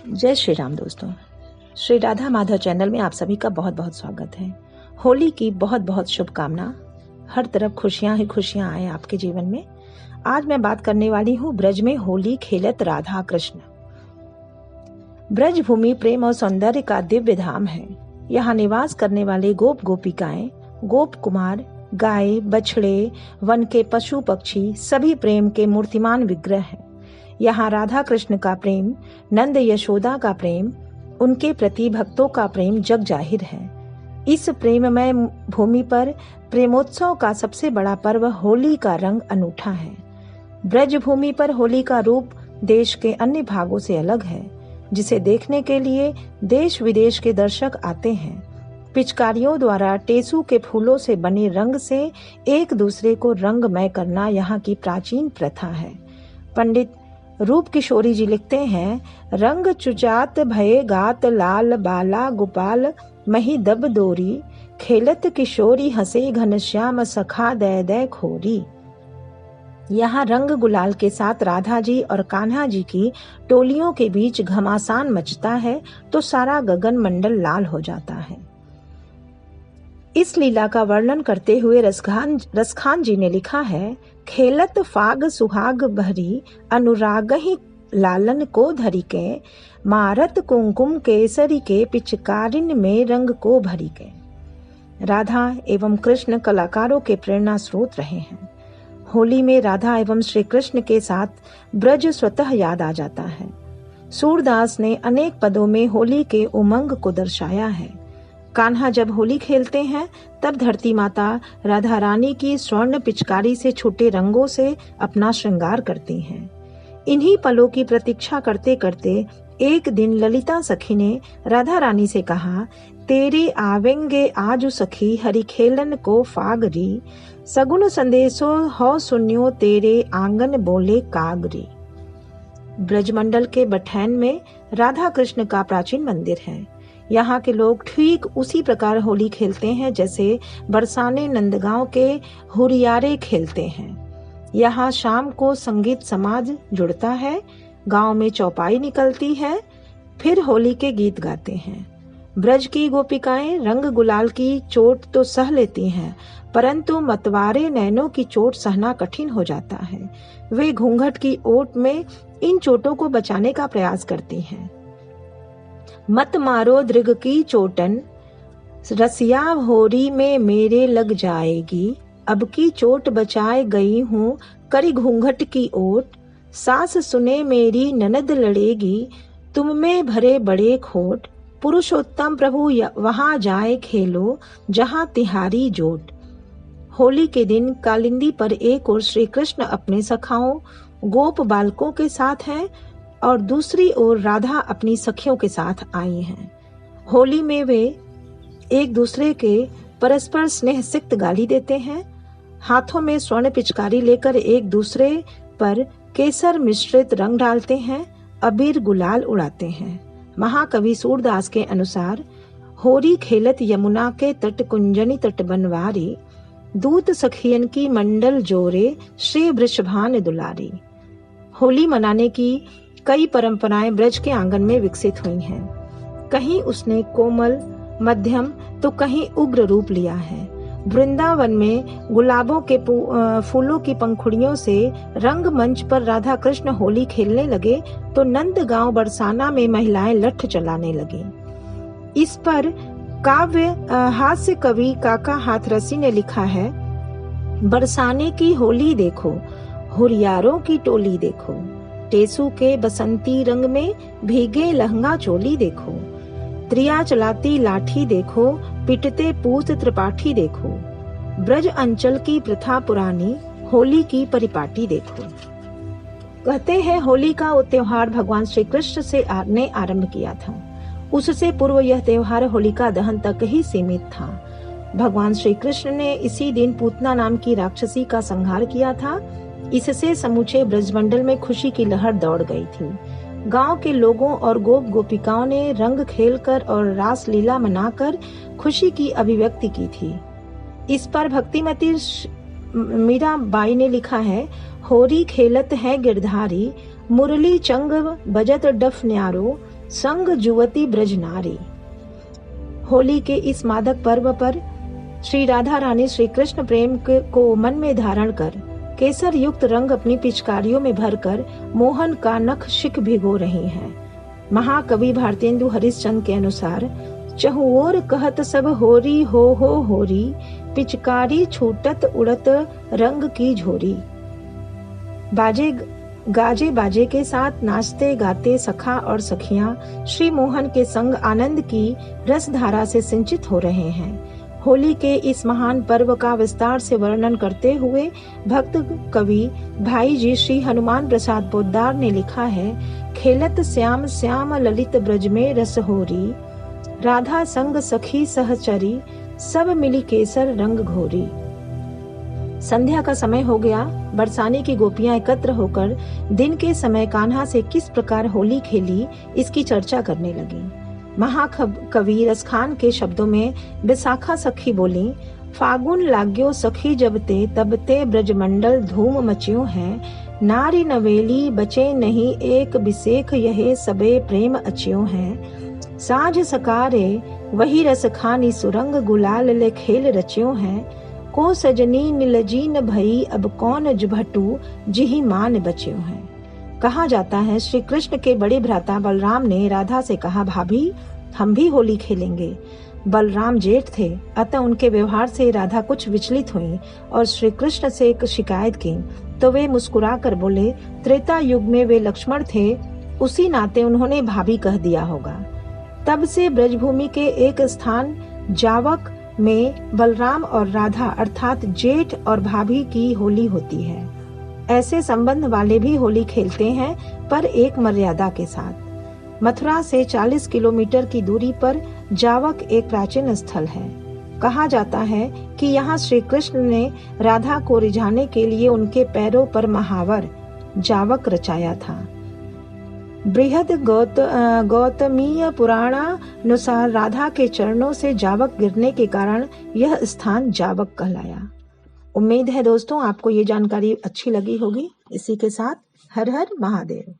जय श्री राम दोस्तों। श्री राधा माधव चैनल में आप सभी का बहुत बहुत स्वागत है। होली की बहुत बहुत शुभकामना। हर तरफ खुशियां ही खुशियां आए आपके जीवन में। आज मैं बात करने वाली हूँ ब्रज में होली खेलत राधा कृष्ण। ब्रज भूमि प्रेम और सौंदर्य का दिव्य धाम है। यहाँ निवास करने वाले गोप गोपिकाएं, गोप कुमार, गाय, बछड़े, वन के पशु पक्षी सभी प्रेम के मूर्तिमान विग्रह हैं। यहाँ राधा कृष्ण का प्रेम, नंद यशोदा का प्रेम, उनके प्रति भक्तों का प्रेम जग जाहिर है। इस प्रेममय भूमि पर प्रेमोत्सव का सबसे बड़ा पर्व होली का रंग अनूठा है। ब्रज भूमि पर होली का रूप देश के अन्य भागों से अलग है, जिसे देखने के लिए देश विदेश के दर्शक आते हैं। पिचकारियों द्वारा टेसू के फूलों से बने रंग से एक दूसरे को रंगमय करना यहाँ की प्राचीन प्रथा है। पंडित रूप किशोरी जी लिखते हैं, रंग चुचात भये गात लाल बाला गोपाल मही दब दोरी, खेलत किशोरी हंसे घनश्याम सखा दय दय खोरी। यहाँ रंग गुलाल के साथ राधा जी और कान्हा जी की टोलियों के बीच घमासान मचता है तो सारा गगन मंडल लाल हो जाता है। इस लीला का वर्णन करते हुए रसखान जी ने लिखा है, खेलत फाग सुहाग भरी अनुराग ही लालन को धरी के, मारत कुंकुम केसरी के पिचकारिन में रंग को भरी के। राधा एवं कृष्ण कलाकारों के प्रेरणा स्रोत रहे हैं। होली में राधा एवं श्री कृष्ण के साथ ब्रज स्वतः याद आ जाता है। सूरदास ने अनेक पदों में होली के उमंग को दर्शाया है। कान्हा जब होली खेलते हैं तब धरती माता राधा रानी की स्वर्ण पिचकारी से छूटे रंगों से अपना श्रृंगार करती हैं। इन्हीं पलों की प्रतीक्षा करते करते एक दिन ललिता सखी ने राधा रानी से कहा, तेरे आवेंगे आजु सखी हरि खेलन को फागरी, सगुन संदेशो हो सुन्यो तेरे आंगन बोले कागरी। ब्रजमंडल के बठैन में राधा कृष्ण का प्राचीन मंदिर है। यहाँ के लोग ठीक उसी प्रकार होली खेलते हैं जैसे बरसाने नंदगांव के हुरियारे खेलते हैं। यहाँ शाम को संगीत समाज जुड़ता है, गांव में चौपाई निकलती है, फिर होली के गीत गाते हैं। ब्रज की गोपिकाएं रंग गुलाल की चोट तो सह लेती हैं, परंतु मतवारे नैनों की चोट सहना कठिन हो जाता है। वे घूंघट की ओट में इन चोटों को बचाने का प्रयास करती हैं। मत मारो दृग की चोटन, रसिया होरी में मेरे लग जाएगी, अब की चोट बचाए गई हूँ करी घूंघट की ओट, सास सुने मेरी ननद लड़ेगी, तुम में भरे बड़े खोट, पुरुषोत्तम प्रभु वहां जाए खेलो जहां तिहारी जोट। होली के दिन कालिंदी पर एक ओर श्री कृष्ण अपने सखाओं गोप बालकों के साथ हैं और दूसरी ओर राधा अपनी सखियों के साथ आई हैं। होली में वे एक दूसरे के परस्पर स्नेह सिक्त गाली देते हैं। हाथों में स्वर्ण पिचकारी लेकर एक दूसरे पर केसर मिश्रित रंग डालते हैं, अबीर गुलाल उड़ाते हैं। महाकवि सूरदास के अनुसार, होरी खेलत यमुना के तट कुंजनी तट बनवारी, दूत सखियन की मंडल जोरे श्री वृषभान दुलारी। होली मनाने की कई परंपराएं ब्रज के आंगन में विकसित हुई हैं। कहीं उसने कोमल, मध्यम तो कहीं उग्र रूप लिया है। वृंदावन में गुलाबों के फूलों की पंखुड़ियों से रंग मंच पर राधा कृष्ण होली खेलने लगे तो नंदगांव बरसाना में महिलाएं लठ चलाने लगी। इस पर काव्य हास्य कवि काका हाथरसी ने लिखा है, बरसाने की होली देखो, हुरियारों की टोली देखो, टेसू के बसंती रंग में भीगे लहंगा चोली देखो, त्रिया चलाती लाठी देखो, पिटते पूत त्रिपाठी देखो, ब्रज अंचल की प्रथा पुरानी, होली की परिपाटी देखो। कहते हैं होली का वो त्योहार भगवान श्री कृष्ण ने आरंभ किया था। उससे पूर्व यह त्योहार होलिका दहन तक ही सीमित था। भगवान श्री कृष्ण ने इसी दिन पूतना नाम की राक्षसी का संहार किया था। इससे समूचे ब्रजमंडल में खुशी की लहर दौड़ गई थी। गांव के लोगों और गोप गोपिकाओं ने रंग खेलकर और रास लीला मनाकर खुशी की अभिव्यक्ति की थी। इस पर भक्तिमती मीरा बाई ने लिखा है, होरी खेलत है गिरधारी, मुरली चंग बजत डफ न्यारो, संग जुवती ब्रज नारी। होली के इस मादक पर्व पर श्री राधा रानी श्री कृष्ण प्रेम को मन में धारण कर केसर युक्त रंग अपनी पिचकारियों में भरकर मोहन का नख शिख भिगो रही हैं। महाकवि भारतेंदु हरिश्चंद्र के अनुसार चहुओर कहत सब होरी हो होरी, पिचकारी छूटत उड़त रंग की झोरी। गाजे बाजे के साथ नाचते गाते सखा और सखियां श्री मोहन के संग आनंद की रसधारा से सिंचित हो रहे हैं। होली के इस महान पर्व का विस्तार से वर्णन करते हुए भक्त कवि भाई जी श्री हनुमान प्रसाद पोद्दार ने लिखा है, खेलत श्याम श्याम ललित ब्रज में रस होरी, राधा संग सखी सहचरी, सब मिली केसर रंग घोरी। संध्या का समय हो गया। बरसाने की गोपियां एकत्र होकर दिन के समय कान्हा से किस प्रकार होली खेली इसकी चर्चा करने लगी। महाकवि रसखान के शब्दों में विशाखा सखी बोली, फागुन लाग्यो सखी जबते तबते ब्रजमंडल धूम मचियो है, नारी नवेली बचे नहीं एक बिसेख यहे सबे प्रेम अचियो है, साझ सकारे वही रस खानी सुरंग गुलाल ले खेल रचियो है, को सजनी नीलजीन भई अब कौन जुभटू जिही मान बचियो है। कहा जाता है श्री कृष्ण के बड़े भ्राता बलराम ने राधा से कहा, भाभी हम भी होली खेलेंगे। बलराम जेठ थे, अतः उनके व्यवहार से राधा कुछ विचलित हुई और श्री कृष्ण से एक शिकायत की तो वे मुस्कुरा कर बोले, त्रेता युग में वे लक्ष्मण थे, उसी नाते उन्होंने भाभी कह दिया होगा। तब से ब्रजभूमि के एक स्थान जावक में बलराम और राधा अर्थात जेठ और भाभी की होली होती है। ऐसे संबंध वाले भी होली खेलते हैं, पर एक मर्यादा के साथ। मथुरा से 40 किलोमीटर की दूरी पर जावक एक प्राचीन स्थल है। कहा जाता है कि यहाँ श्री कृष्ण ने राधा को रिझाने के लिए उनके पैरों पर महावर जावक रचाया था। बृहद गौतमीय पुराणानुसार राधा के चरणों से जावक गिरने के कारण यह स्थान जावक कहलाया। उम्मीद है दोस्तों आपको ये जानकारी अच्छी लगी होगी। इसी के साथ हर हर महादेव।